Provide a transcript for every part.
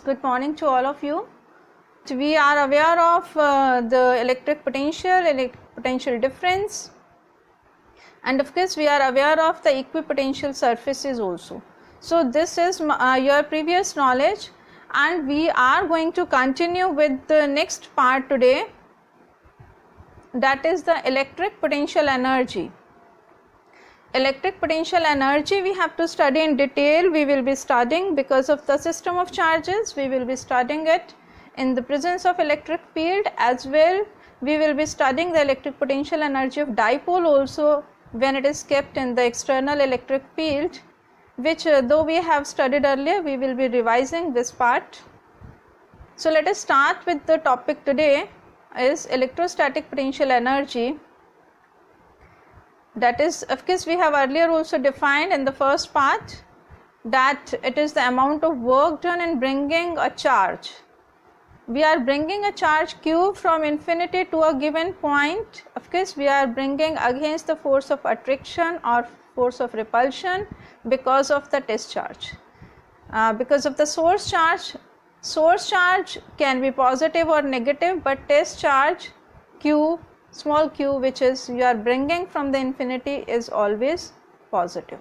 Good morning to all of you. We are aware of the electric potential difference, and of course we are aware of the equipotential surfaces also. So this is your previous knowledge, and we are going to continue with the next part today, that is the electric potential energy. Electric potential energy we have to study in detail. We will be studying because of the system of charges. We will be studying it in the presence of electric field as well. We will be studying the electric potential energy of dipole also when it is kept in the external electric field, which though we have studied earlier, we will be revising this part. So let us start with the topic today is electrostatic potential energy. That is, of course, we have earlier also defined in the first part that it is the amount of work done in bringing a charge. We are bringing a charge q from infinity to a given point. Of course, we are bringing against the force of attraction or force of repulsion because of the test charge. Because of the source charge can be positive or negative, but test charge q, small q, which is you are bringing from the infinity, is always positive.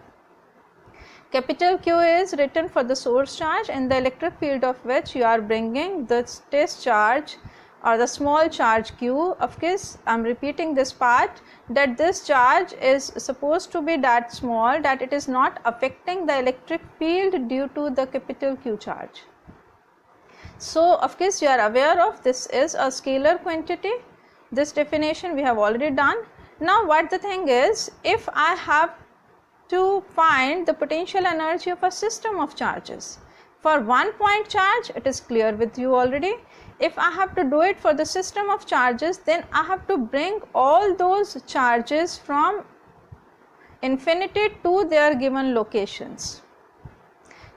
Capital Q is written for the source charge in the electric field of which you are bringing the test charge or the small charge q. Of course, I am repeating this part that this charge is supposed to be that small that it is not affecting the electric field due to the capital Q charge. So, of course, you are aware of this is a scalar quantity. This definition we have already done. Now what the thing is, if I have to find the potential energy of a system of charges, for one point charge it is clear with you already. If I have to do it for the system of charges, then I have to bring all those charges from infinity to their given locations.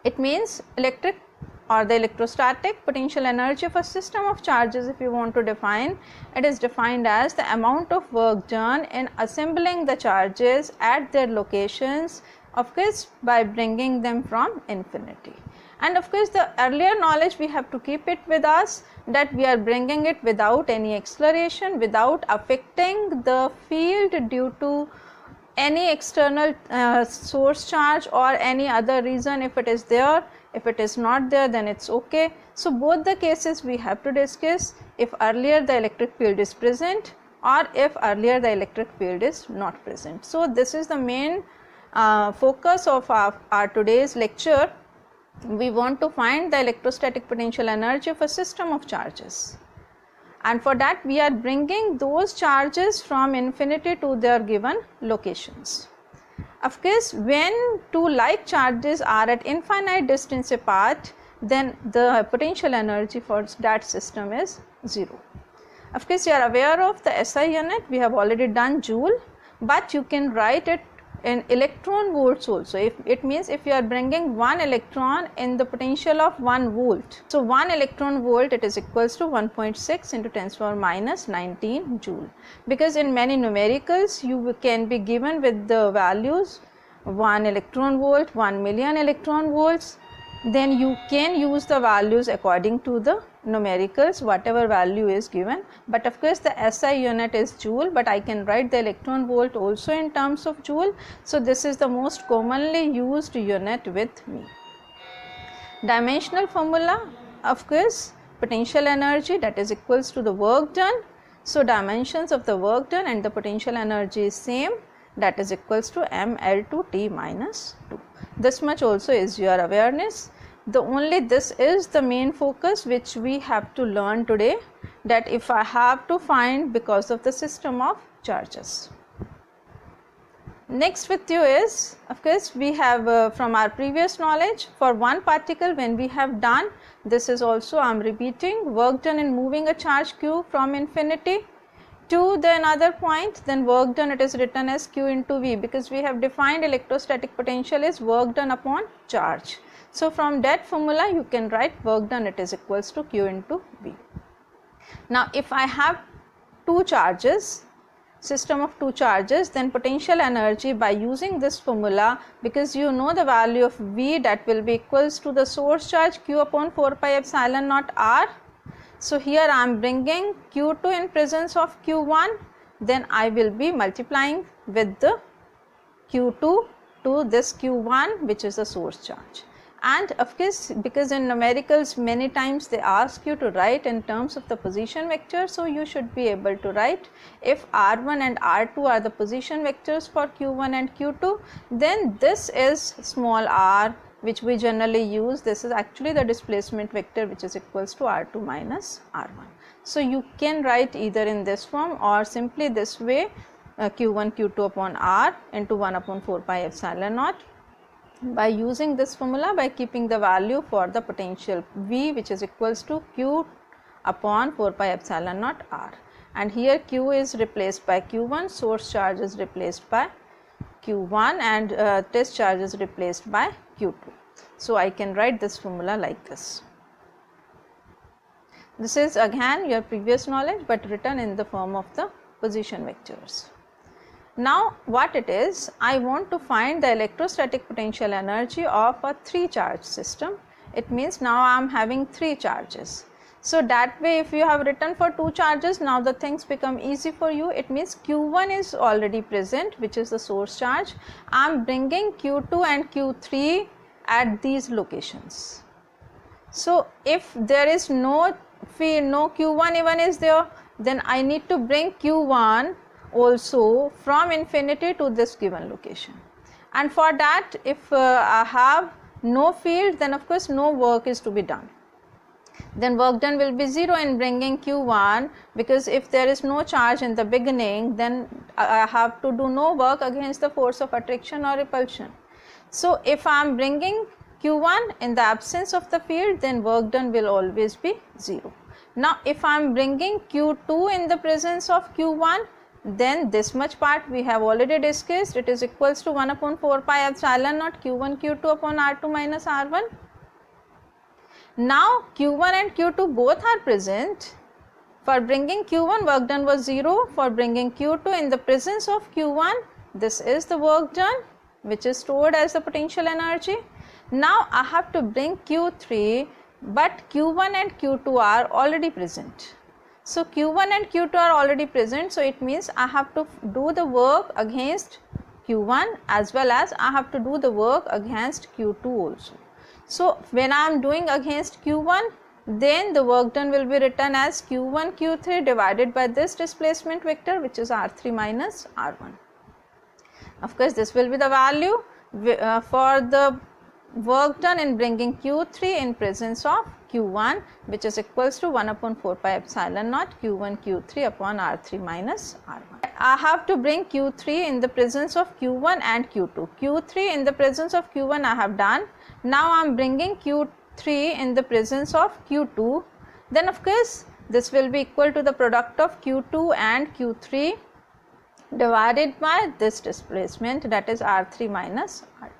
It means electric or the electrostatic potential energy of a system of charges, if you want to define, it is defined as the amount of work done in assembling the charges at their locations, of course by bringing them from infinity. And of course the earlier knowledge we have to keep it with us, that we are bringing it without any acceleration, without affecting the field due to any external source charge or any other reason. If it is there, if it is not there, then it's okay. So both the cases we have to discuss, if earlier the electric field is present or if earlier the electric field is not present. So this is the main focus of our today's lecture. We want to find the electrostatic potential energy of a system of charges, and for that we are bringing those charges from infinity to their given locations. Of course, when two like charges are at infinite distance apart, then the potential energy for that system is 0. Of course, you are aware of the SI unit, we have already done joule, but you can write it in electron volts also. If it means if you are bringing one electron in the potential of 1 volt, so 1 electron volt, it is equals to 1.6 into 10 to the power minus 19 joule, because in many numericals you can be given with the values 1 electron volt, 1 million electron volts, then you can use the values according to the numericals, whatever value is given. But of course the SI unit is joule, but I can write the electron volt also in terms of joule. So this is the most commonly used unit with me. Dimensional formula, of course, potential energy, that is equals to the work done. So dimensions of the work done and the potential energy is same, that is equals to mL to T minus 2. This much also is your awareness. This is the main focus which we have to learn today, that if I have to find because of the system of charges. Next with you is, of course, we have from our previous knowledge, for one particle when we have done, this is also I am repeating, work done in moving a charge q from infinity to the another point, then work done it is written as q into v, because we have defined electrostatic potential is work done upon charge. So from that formula you can write work done it is equals to q into v. Now if I have two charges, system of two charges, then potential energy by using this formula, because you know the value of V, that will be equals to the source charge Q upon 4 pi epsilon naught R. So here I am bringing Q2 in presence of Q1, then I will be multiplying with the Q2 to this Q1, which is the source charge. And of course, because in numericals many times they ask you to write in terms of the position vector, so you should be able to write, if R1 and R2 are the position vectors for Q1 and Q2, then this is small r, which we generally use. This is actually the displacement vector, which is equals to R2 minus R1. So you can write either in this form or simply this way, Q1 Q2 upon R into 1 upon 4 pi epsilon naught, by using this formula, by keeping the value for the potential V, which is equals to Q upon 4 pi epsilon naught R, and here Q is replaced by Q1, source charge is replaced by Q1, and test charge is replaced by Q2. So I can write this formula like this. This is again your previous knowledge, but written in the form of the position vectors. Now what it is, I want to find the electrostatic potential energy of a 3 charge system. It means now I am having 3 charges. So that way, if you have written for 2 charges, now the things become easy for you. It means Q1 is already present, which is the source charge. I am bringing Q2 and Q3 at these locations. So if there is no Q1 even is there, then I need to bring Q1 also from infinity to this given location, and for that, if I have no field, then of course no work is to be done. Then work done will be 0 in bringing Q1, because if there is no charge in the beginning, then I have to do no work against the force of attraction or repulsion. So if I am bringing Q1 in the absence of the field, then work done will always be 0. Now if I am bringing Q2 in the presence of Q1, then this much part we have already discussed, it is equals to 1 upon 4 pi epsilon naught Q1 Q2 upon R2 minus R1. Now Q1 and Q2 both are present. For bringing Q1, work done was 0. For bringing Q2 in the presence of Q1, this is the work done, which is stored as the potential energy. Now I have to bring Q3, but Q1 and Q2 are already present. So Q1 and Q2 are already present, so it means I have to do the work against Q1 as well as I have to do the work against Q2 also. So when I am doing against Q1, then the work done will be written as Q1 Q3 divided by this displacement vector, which is R3 minus R1. Of course, this will be the value for the work done in bringing Q3 in presence of Q1, which is equals to 1 upon 4 pi epsilon naught Q1 Q3 upon R3 minus R1. I have to bring Q3 in the presence of Q1 and Q2. Q3 in the presence of Q1 I have done. Now I am bringing Q3 in the presence of Q2. Then of course this will be equal to the product of Q2 and Q3 divided by this displacement, that is R3 minus R2.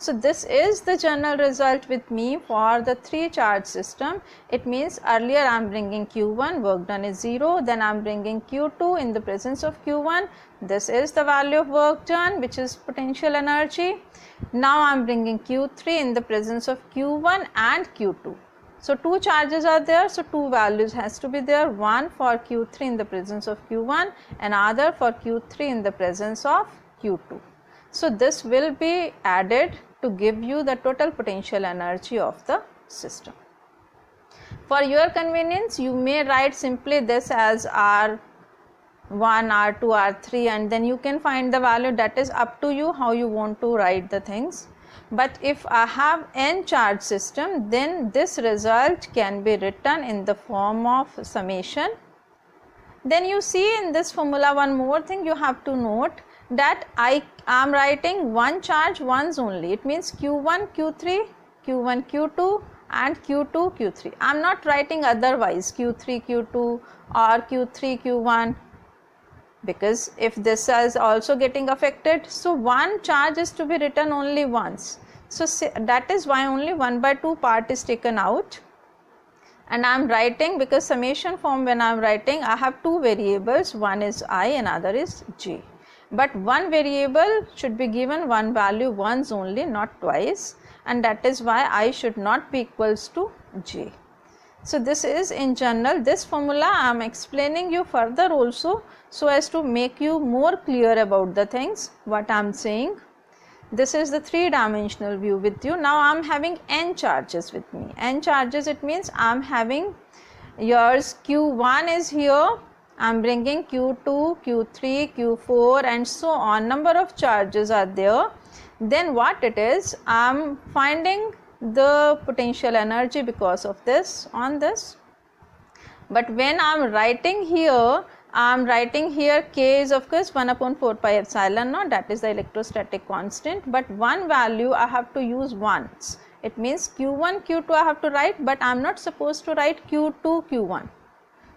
So this is the general result with me for the 3 charge system. It means earlier I am bringing Q1, work done is 0, then I am bringing Q2 in the presence of Q1. This is the value of work done, which is potential energy. Now I am bringing Q3 in the presence of Q1 and Q2. So 2 charges are there, so 2 values has to be there, one for Q3 in the presence of Q1 and other for Q3 in the presence of Q2. So this will be added to give you the total potential energy of the system. For your convenience, you may write simply this as R1, R2, R3, and then you can find the value. That is up to you how you want to write the things. But if I have n charge system, then this result can be written in the form of summation. Then you see in this formula one more thing you have to note, that I am writing one charge once only. It means Q1 Q3, Q1 Q2 and Q2 Q3. I am not writing otherwise Q3 Q2 or Q3 Q1, because if this is also getting affected, so one charge is to be written only once. So that is why only 1/2 part is taken out, and I am writing, because summation form when I am writing, I have two variables, one is I and other is j, but one variable should be given one value once only, not twice, and that is why I should not be equals to j. So this is in general, this formula I am explaining you further also, so as to make you more clear about the things what I am saying. This is the three-dimensional view with you. Now I am having n charges with me. N charges, it means I am having yours q1 is here, I am bringing q2, q3, q4 and so on. Number of charges are there. Then what it is, I am finding the potential energy because of this on this. But when I am writing here, I am writing here k is of course 1 upon 4 pi epsilon naught, that is the electrostatic constant, but one value I have to use once. It means q1, q2 I have to write, but I am not supposed to write q2, q1,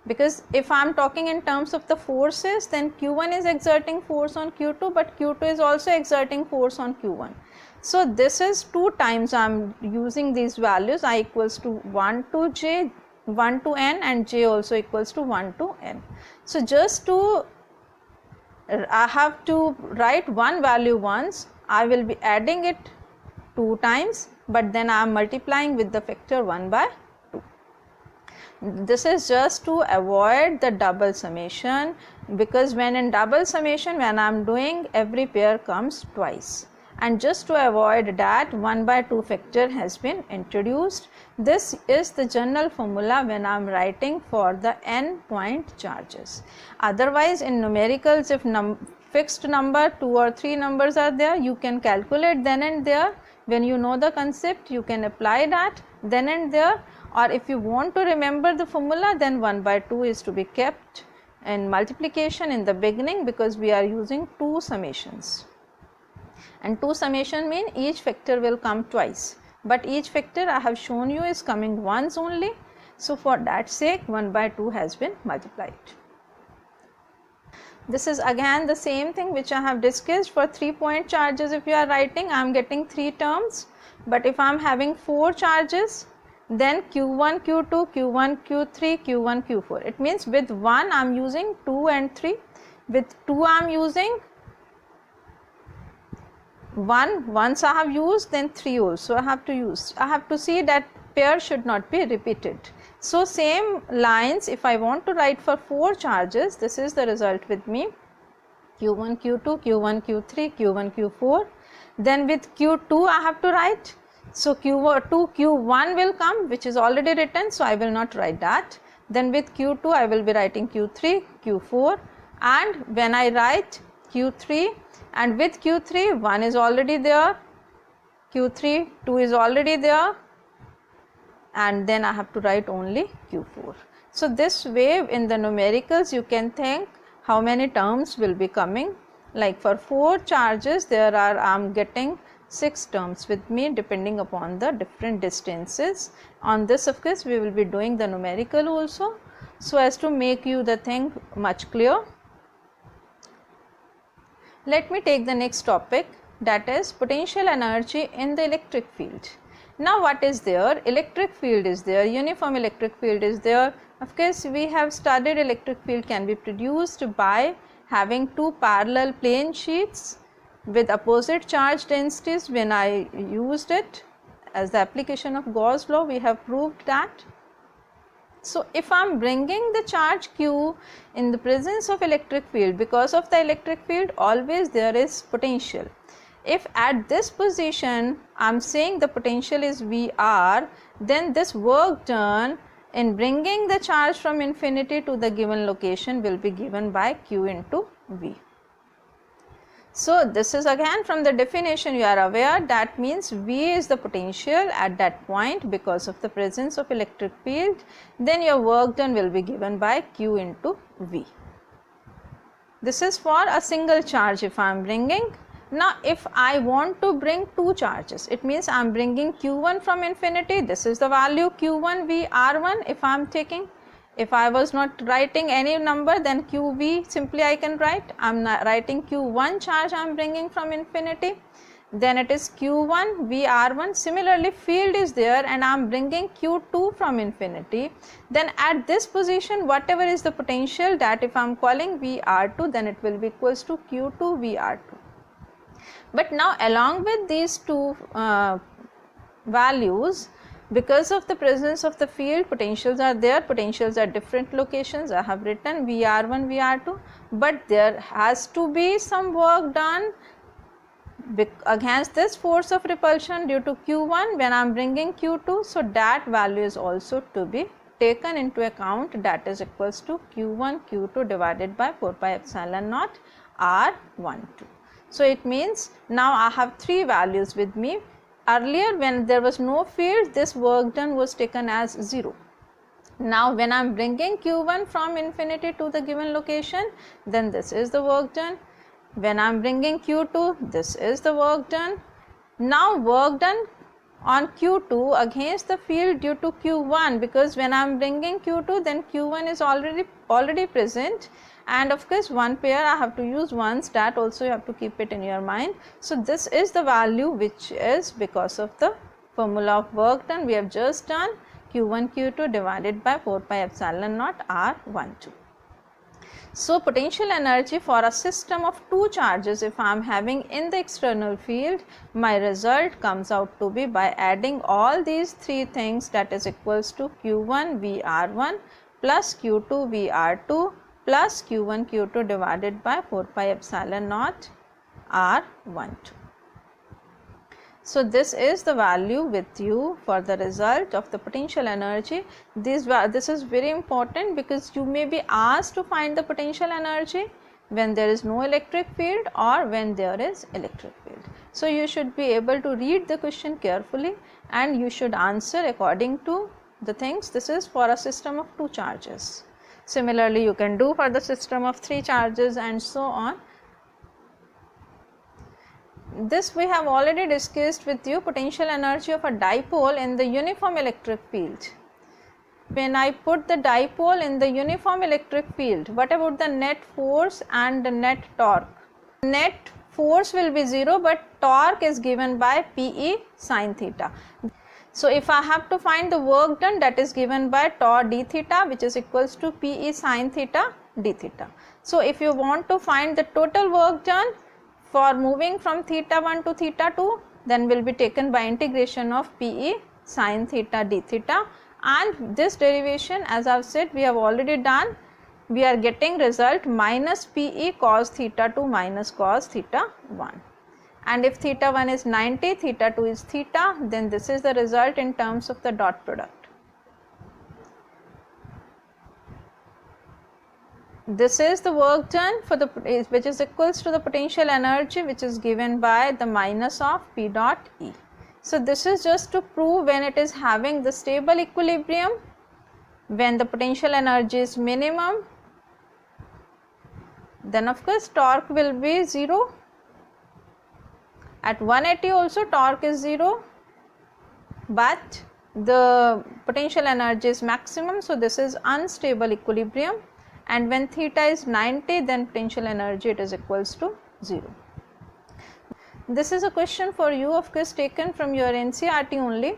because if I am talking in terms of the forces, then q1 is exerting force on q2, but q2 is also exerting force on q1. So this is two times I am using these values, I equals to 1 to j, 1 to n, and j also equals to 1 to n. So just to, I have to write one value once, I will be adding it two times, but then I am multiplying with the factor 1 by 2. This is just to avoid the double summation, because when in double summation, when I am doing, every pair comes twice. And just to avoid that, 1 by 2 factor has been introduced. This is the general formula when I am writing for the n point charges. Otherwise, in numericals, if fixed number 2 or 3 numbers are there, you can calculate then and there. When you know the concept, you can apply that then and there. Or if you want to remember the formula, then 1 by 2 is to be kept in multiplication in the beginning, because we are using two summations. And two summation mean each factor will come twice, but each factor I have shown you is coming once only. So for that sake, 1 by 2 has been multiplied. This is again the same thing which I have discussed for 3 point charges. If you are writing, I am getting 3 terms, but if I am having 4 charges, then q1, q2, q1, q3, q1, q4. It means with 1 I am using 2 and 3, with 2 I am using 1, once I have used, then 3 also I have to use. I have to see that pair should not be repeated. So same lines, if I want to write for 4 charges, this is the result with me, q1, q2, q1, q3, q1, q4. Then with q2 I have to write, so q2, q1 will come, which is already written, so I will not write that. Then with q2 I will be writing q3, q4, and when I write q3, and with q3 1 is already there, q3 2 is already there, and then I have to write only q4. So this way in the numericals you can think how many terms will be coming. Like for 4 charges there are, I am getting 6 terms with me depending upon the different distances. On this of course we will be doing the numerical also, so as to make you the thing much clear. Let me take the next topic, that is potential energy in the electric field. Now what is there? Electric field is there, uniform electric field is there. Of course we have studied electric field can be produced by having 2 parallel plane sheets with opposite charge densities. When I used it as the application of Gauss law, we have proved that. So if I am bringing the charge q in the presence of electric field, because of the electric field always there is potential. If at this position I am saying the potential is VR, then this work done in bringing the charge from infinity to the given location will be given by q into V. So this is again from the definition you are aware, that means V is the potential at that point because of the presence of electric field, then your work done will be given by q into V. This is for a single charge if I am bringing. Now if I want to bring 2 charges, it means I am bringing q1 from infinity, this is the value q1 V R1 if I am taking. If I was not writing any number, then qv simply I can write. I am writing q1 charge I am bringing from infinity. then it is q1 VR1. Similarly, field is there and I am bringing q2 from infinity, then at this position whatever is the potential, that if I am calling VR2, then it will be equals to q2 VR2. But now along with these two values, because of the presence of the field, potentials are there, potentials are different locations. I have written VR1 VR2, but there has to be some work done against this force of repulsion due to q1 when I am bringing q2. So that value is also to be taken into account, that is equals to q1 q2 divided by 4 pi epsilon naught R12. So it means now I have three values with me. Earlier when there was no field, this work done was taken as 0. Now when I am bringing q1 from infinity to the given location, then this is the work done. When I am bringing q2, this is the work done. Now work done on q2 against the field due to q1, because when I am bringing q2, then q1 is already present, and of course one pair I have to use once, that also you have to keep it in your mind. So this is the value which is because of the formula of work done we have just done, q1 q2 divided by 4 pi epsilon naught R12. So potential energy for a system of two charges, if I am having in the external field, my result comes out to be by adding all these three things, that is equals to q1 VR1 plus q2 VR2 plus q1 q2 divided by 4 pi epsilon naught R12. So this is the value with you for the result of the potential energy. This is very important because you may be asked to find the potential energy when there is no electric field or when there is electric field. So you should be able to read the question carefully and you should answer according to the things. This is for a system of two charges. Similarly, you can do for the system of three charges and so on. This we have already discussed with you, potential energy of a dipole in the uniform electric field. When I put the dipole in the uniform electric field, what about the net force and the net torque? Net force will be 0, but torque is given by Pe sin theta. So if I have to find the work done, that is given by tau d theta, which is equals to Pe sin theta d theta. So if you want to find the total work done for moving from theta 1 to theta 2, then will be taken by integration of Pe sin theta d theta, and this derivation, as I have said, we have already done. We are getting result minus Pe cos theta 2 minus cos theta 1, and if theta 1 is 90, theta 2 is theta, then this is the result in terms of the dot product. This is the work done for the, which is equals to the potential energy which is given by the minus of P dot E. So this is just to prove when it is having the stable equilibrium, when the potential energy is minimum, then of course torque will be 0. At 180 also torque is 0, but the potential energy is maximum, so this is unstable equilibrium, and when theta is 90, then potential energy it is equals to 0. This is a question for you, of course taken from your NCERT only.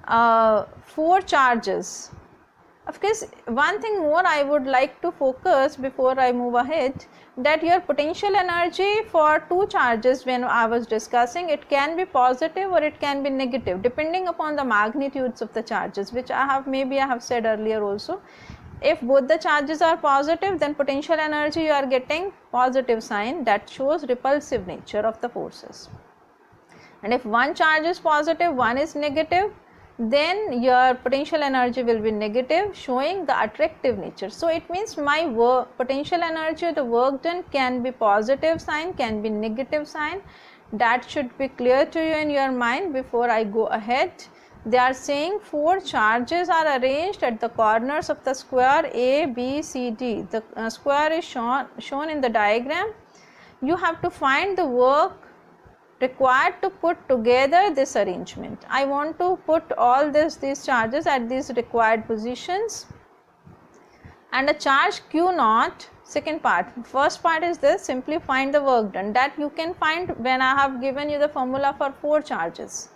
4 charges. Of course, one thing more I would like to focus before I move ahead, that your potential energy for 2 charges, when I was discussing, it can be positive or it can be negative depending upon the magnitudes of the charges, which I have said earlier also. If both the charges are positive, then potential energy you are getting positive sign, that shows repulsive nature of the forces. And if one charge is positive, one is negative, then your potential energy will be negative, showing the attractive nature. So it means my potential energy, the work done, can be positive sign, can be negative sign. That should be clear to you in your mind before I go ahead. They are saying 4 charges are arranged at the corners of the square A, B, C, D. The square is shown in the diagram. You have to find the work required to put together this arrangement. I want to put all these charges at these required positions, and a charge Q naught, Second part, first part is this, simply find the work done, that you can find when I have given you the formula for 4 charges.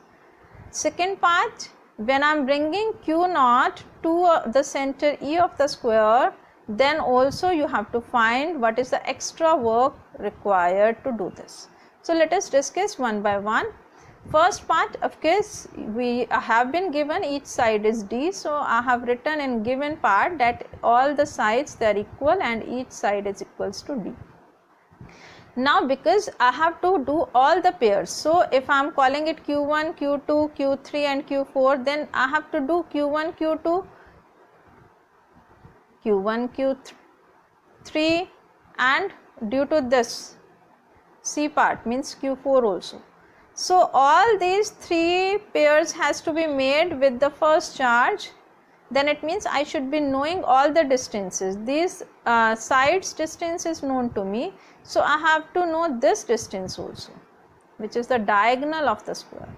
Second part, when I am bringing Q naught to the center E of the square, then also you have to find what is the extra work required to do this. So let us discuss one by one. First part, of course, we have been given each side is D, so I have written in given part that all the sides they are equal and each side is equals to D. Now because I have to do all the pairs, so if I am calling it Q1, Q2, Q3 and Q4, then I have to do Q1, Q2, Q1, Q3, and due to this C part means Q4 also. So all these 3 pairs has to be made with the first charge, then it means I should be knowing all the distances. These sides distance is known to me, so I have to know this distance also, which is the diagonal of the square.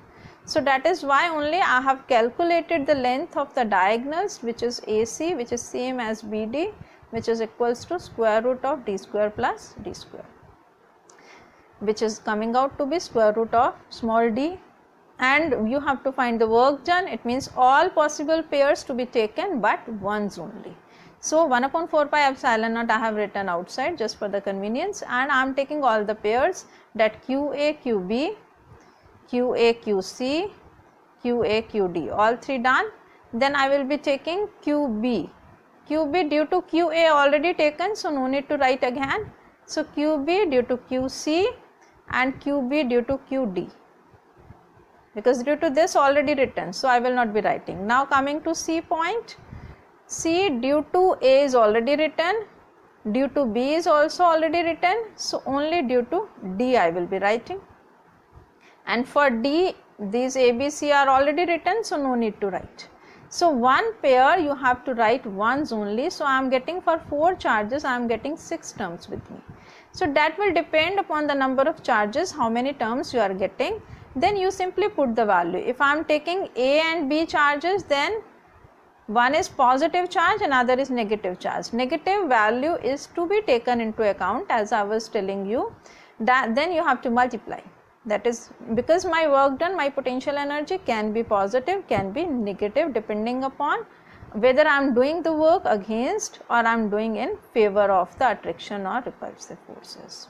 So that is why only I have calculated the length of the diagonals, which is AC, which is same as BD, which is equals to square root of D square plus D square, which is coming out to be square root of small d, and you have to find the work done. It means all possible pairs to be taken but ones only. So 1 upon 4 pi epsilon naught I have written outside just for the convenience, and I am taking all the pairs, that QA, QB, QA, QC, QA, QD, all 3 done. Then I will be taking QB. QB due to QA already taken, so no need to write again. So QB due to QC and QB due to QD, because due to this already written, so I will not be writing. Now coming to C point, C due to A is already written, due to B is also already written, so only due to D I will be writing. And for D, these A, B, C are already written, so no need to write. So one pair you have to write once only, so I am getting for 4 charges I am getting 6 terms with me. So that will depend upon the number of charges, how many terms you are getting, then you simply put the value. If I am taking A and B charges, then one is positive charge, another is negative charge. Negative value is to be taken into account, as I was telling you, that then you have to multiply. That is because my work done, my potential energy can be positive, can be negative, depending upon whether I am doing the work against or I am doing in favor of the attraction or repulsive forces.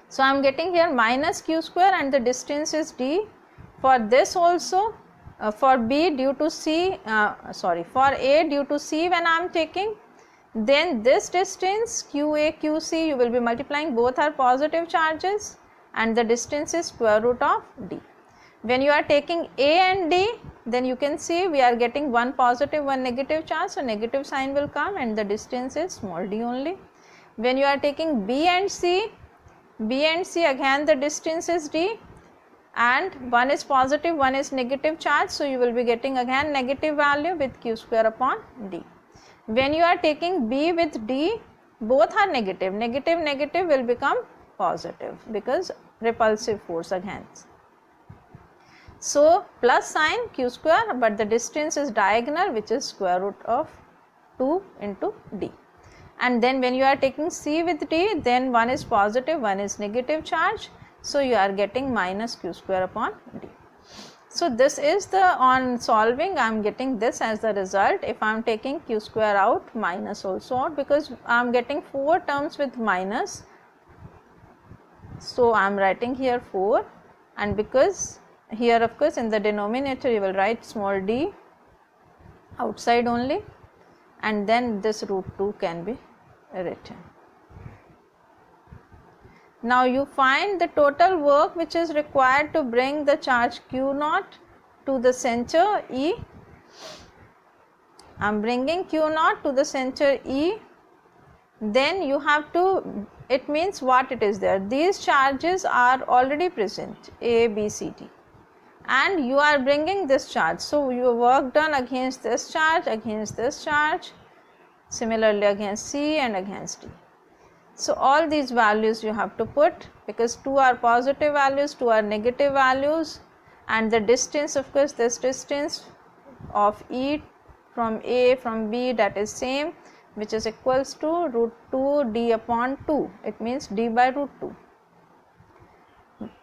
So I am getting here minus q square, and the distance is d. For this also, for B due to C, for A due to C when I am taking, then this distance QA, QC you will be multiplying, both are positive charges, and the distance is square root of D. When you are taking A and D, then you can see we are getting one positive, one negative charge, so negative sign will come and the distance is small d only. When you are taking B and C again the distance is D, and one is positive, one is negative charge, so you will be getting again negative value with q square upon D. When you are taking B with D, both are negative, negative will become positive because repulsive force again. So plus sign q square, but the distance is diagonal, which is square root of 2 into D. And then when you are taking C with D, then one is positive, one is negative charge, so you are getting minus q square upon D. So this is the, on solving I am getting this as the result. If I am taking q square out, minus also out, because I am getting 4 terms with minus, so I am writing here 4, and because here of course in the denominator you will write small d outside only, and then this root 2 can be written. Now you find the total work which is required to bring the charge q naught to the center E. I am bringing q naught to the center E, then you have to, it means what it is there, these charges are already present, A, B, C, D, and you are bringing this charge, so your work done against this charge, similarly against C and against D. So all these values you have to put, because 2 are positive values, 2 are negative values, and the distance, of course this distance of E from A from B, that is same, which is equals to root 2 d upon 2. It means d by root 2,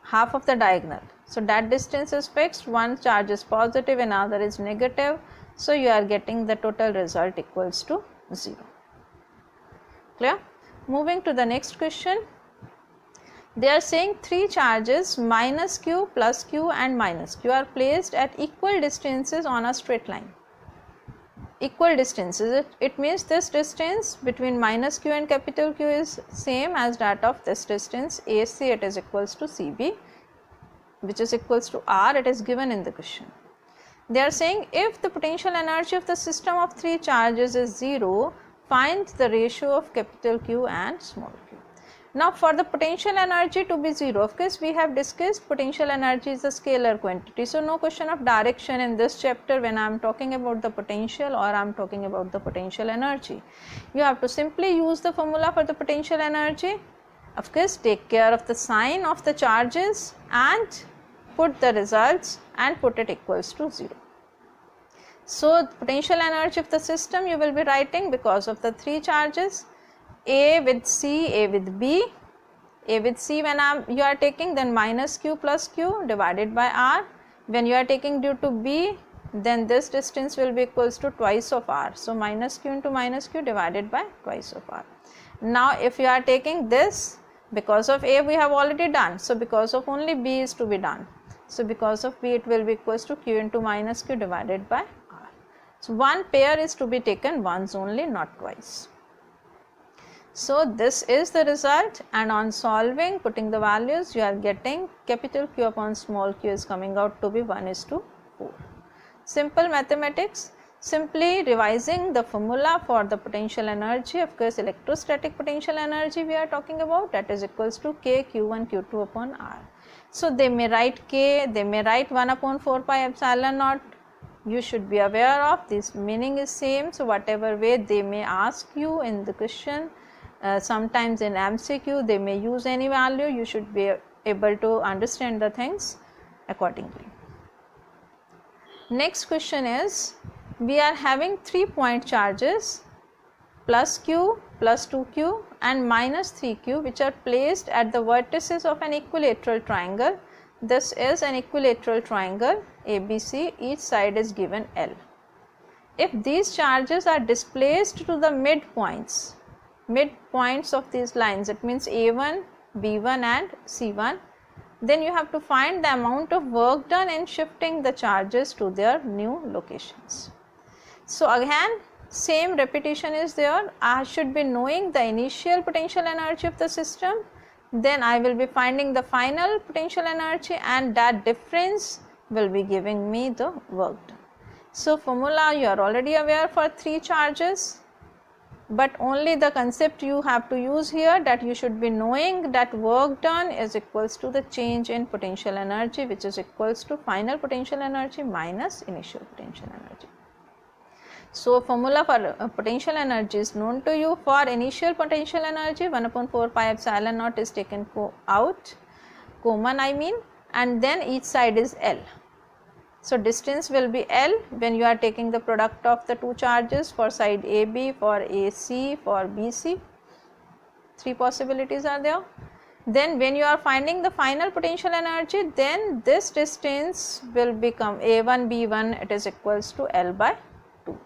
half of the diagonal. So that distance is fixed, one charge is positive and other is negative, so you are getting the total result equals to 0. Clear? Moving to the next question. They are saying three charges minus q, plus q and minus q are placed at equal distances on a straight line. Equal distances, it means this distance between minus q and capital Q is same as that of this distance AC. It is equals to CB, which is equals to R. It is given in the question. They are saying if the potential energy of the system of three charges is 0, find the ratio of capital Q and small q. Now for the potential energy to be 0, of course we have discussed potential energy is a scalar quantity. So no question of direction in this chapter when I am talking about the potential or I am talking about the potential energy. You have to simply use the formula for the potential energy. Of course take care of the sign of the charges and put the results and put it equals to 0. So potential energy of the system you will be writing because of the three charges, A with C, A with B. A with C when you are taking, then minus q plus q divided by R. When you are taking due to B, then this distance will be equals to twice of R. So minus q into minus q divided by twice of R. Now if you are taking this, because of A we have already done, so because of only B is to be done. So because of B it will be equals to q into minus q divided by R. So one pair is to be taken once only, not twice. So this is the result, and on solving, putting the values, you are getting capital Q upon small q is coming out to be 1:4. Simple mathematics, simply revising the formula for the potential energy. Of course electrostatic potential energy we are talking about, that is equals to K Q1 Q2 upon R. So they may write K, they may write 1/4 pi epsilon naught. You should be aware of this, meaning is same. So whatever way they may ask you in the question, sometimes in MCQ they may use any value, you should be able to understand the things accordingly. Next question is, we are having 3 point charges plus q, plus 2q and minus 3q which are placed at the vertices of an equilateral triangle. This is an equilateral triangle ABC, each side is given L. If these charges are displaced to the midpoints of these lines, it means A1, B1 and C1, then you have to find the amount of work done in shifting the charges to their new locations. So again same repetition is there. I should be knowing the initial potential energy of the system, then I will be finding the final potential energy, and that difference will be giving me the work done. So formula you are already aware for 3 charges, but only the concept you have to use here, that you should be knowing that work done is equals to the change in potential energy, which is equals to final potential energy minus initial potential energy. So formula for potential energy is known to you. For initial potential energy 1/4 pi epsilon naught is taken out, common I mean, and then each side is L. So distance will be L when you are taking the product of the two charges for side AB, for AC, for BC. 3 possibilities are there. Then when you are finding the final potential energy, then this distance will become A1 B1, it is equals to L by 2.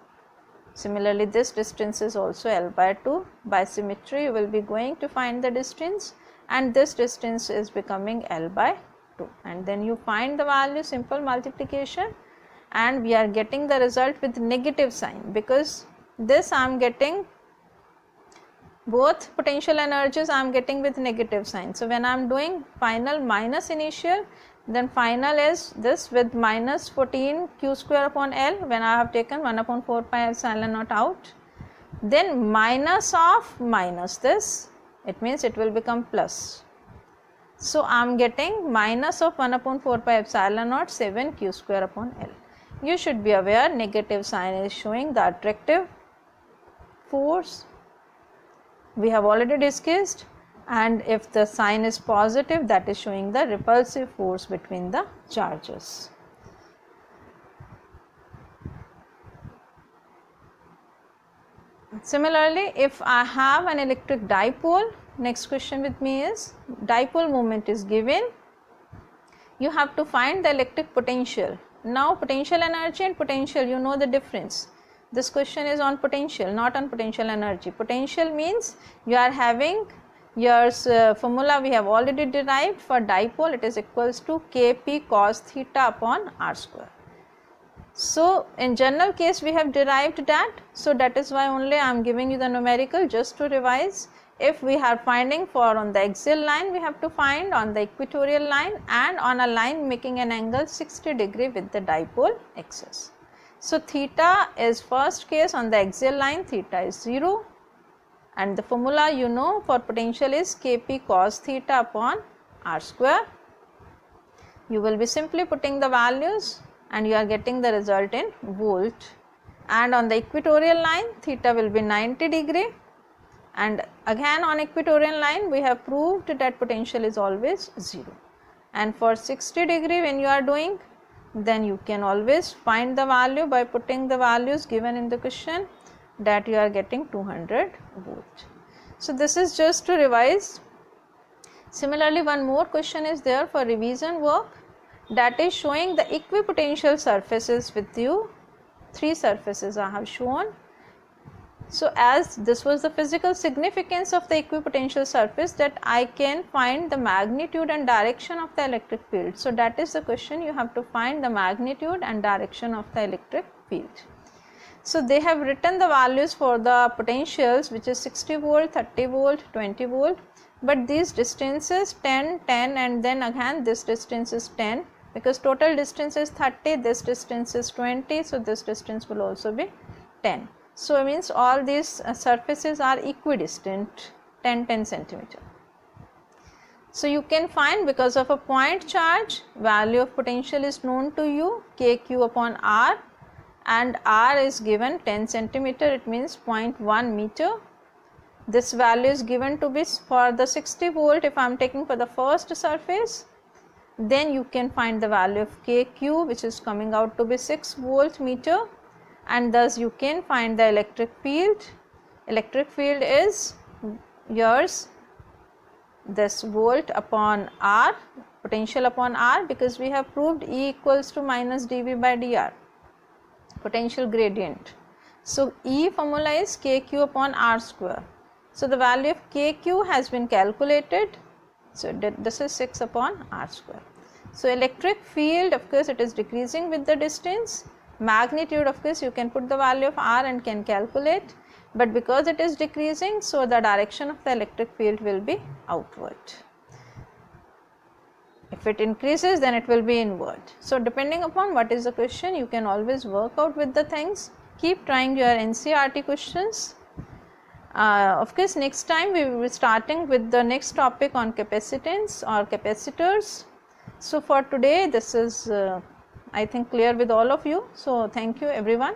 Similarly this distance is also L by 2. By symmetry you will be going to find the distance, and this distance is becoming L by 2, and then you find the value, simple multiplication, and we are getting the result with negative sign, because this I am getting both potential energies I am getting with negative sign. So when I am doing final minus initial, then final is this with minus 14 q square upon L when I have taken 1/4 pi epsilon naught out, then minus of minus this, it means it will become plus. So I am getting minus of 1/4 pi epsilon naught 7 q square upon L. You should be aware negative sign is showing the attractive force, we have already discussed, and if the sign is positive, that is showing the repulsive force between the charges. Similarly, if I have an electric dipole, next question with me is dipole moment is given. You have to find the electric potential. Now potential energy and potential, you know the difference. This question is on potential, not on potential energy. Potential means you are having your formula we have already derived for dipole, it is equals to Kp cos theta upon r square. So in general case we have derived that, so that is why only I am giving you the numerical just to revise. If we are finding for on the axial line, we have to find on the equatorial line and on a line making an angle 60 degree with the dipole axis. So theta is first case on the axial line, theta is 0, and the formula you know for potential is Kp cos theta upon r square. You will be simply putting the values and you are getting the result in volt, and on the equatorial line theta will be 90 degree, and again on equatorial line we have proved that potential is always 0, and for 60 degree when you are doing, then you can always find the value by putting the values given in the question, that you are getting 200 volt. So this is just to revise. Similarly, one more question is there for revision work, that is showing the equipotential surfaces with you. 3 surfaces I have shown. So as this was the physical significance of the equipotential surface, that I can find the magnitude and direction of the electric field. So that is the question, you have to find the magnitude and direction of the electric field. So they have written the values for the potentials, which is 60 volt, 30 volt, 20 volt, but these distances 10, 10 and then again this distance is 10, because total distance is 30, this distance is 20, so this distance will also be 10. So it means all these surfaces are equidistant, 10, 10 centimeter. So you can find, because of a point charge, value of potential is known to you, Kq upon r, and r is given 10 centimeter, it means 0.1 meter. This value is given to be for the 60 volt. If I am taking for the first surface, then you can find the value of Kq, which is coming out to be 6 volt meter, and thus you can find the electric field. Electric field is yours this volt upon r, potential upon r, because we have proved E equals to minus dV by dr, potential gradient. So E formula is Kq upon r square. So the value of Kq has been calculated. So this is 6 upon r square. So electric field, of course it is decreasing with the distance. Magnitude, of course you can put the value of r and can calculate, but because it is decreasing, so the direction of the electric field will be outward. If it increases, then it will be inward. So depending upon what is the question, you can always work out with the things. Keep trying your NCERT questions. Of course next time we will be starting with the next topic on capacitance or capacitors. So for today this is I think clear with all of you. So thank you everyone.